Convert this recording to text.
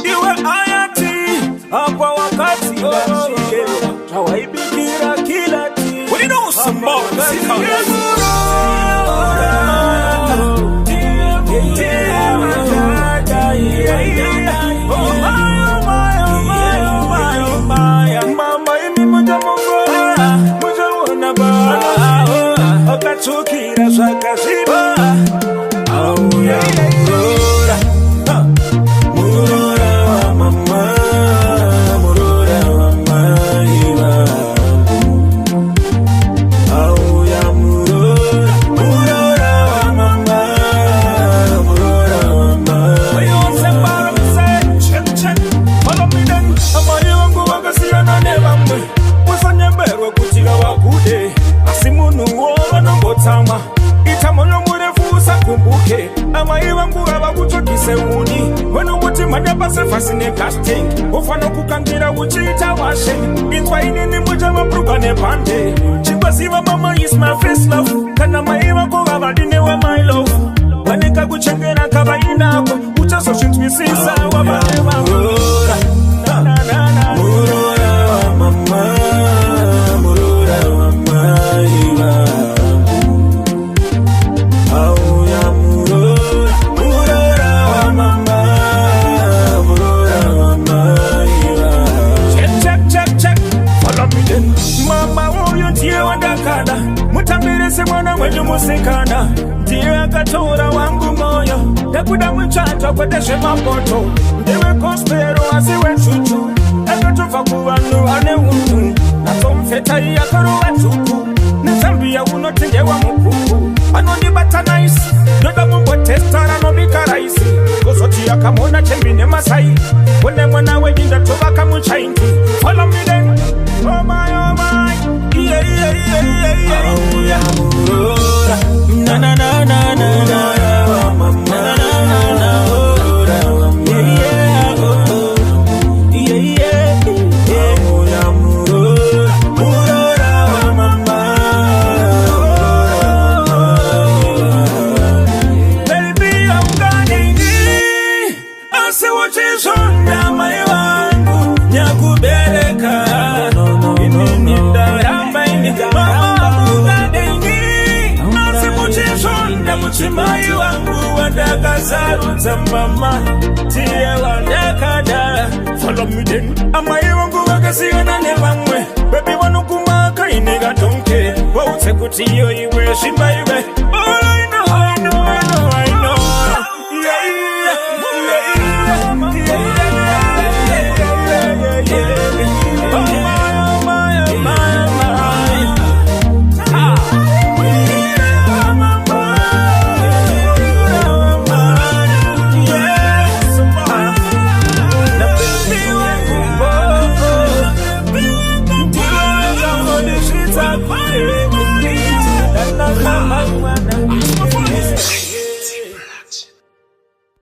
Iwe hayati hapa wakati hawaibikira kila ti. What do you know about mama imi muja ba okatukira zvakaziba fascinating casting ufana kukandira uchita washe intwaini ni muja mapruka ne pande chibasiva mama is my first love kana maiva koga vadine wa my love wanika kuchengera kabaina ko uchaso shintwisisa wa baba murura mama murura mama iva au ya murura mama mama uyu ndiye wandakada mutambirese mwana wenyu musikana ndiye akatora wangu moyo ndakuda muchato kwedeshe mapoto ndiwe kospero asiwe chuchu akatova kuvanhu ane unhu natomfeta iyakaruva tuku nezambia unotengewa mukuku anondibata naisi ndoda mumbotestara nobika raisi kuzoti akamona chembi nemasai kune mwana wenyu ndatova kamuchaingi follow me then oh my na na na na na mama Muchimai wangu wadakazarunza mama tiye wadakada follow me then amai wangu wakasigana ne vamwe baby wanukumaka inega donke wautse kuti iyo iwe shimba iwe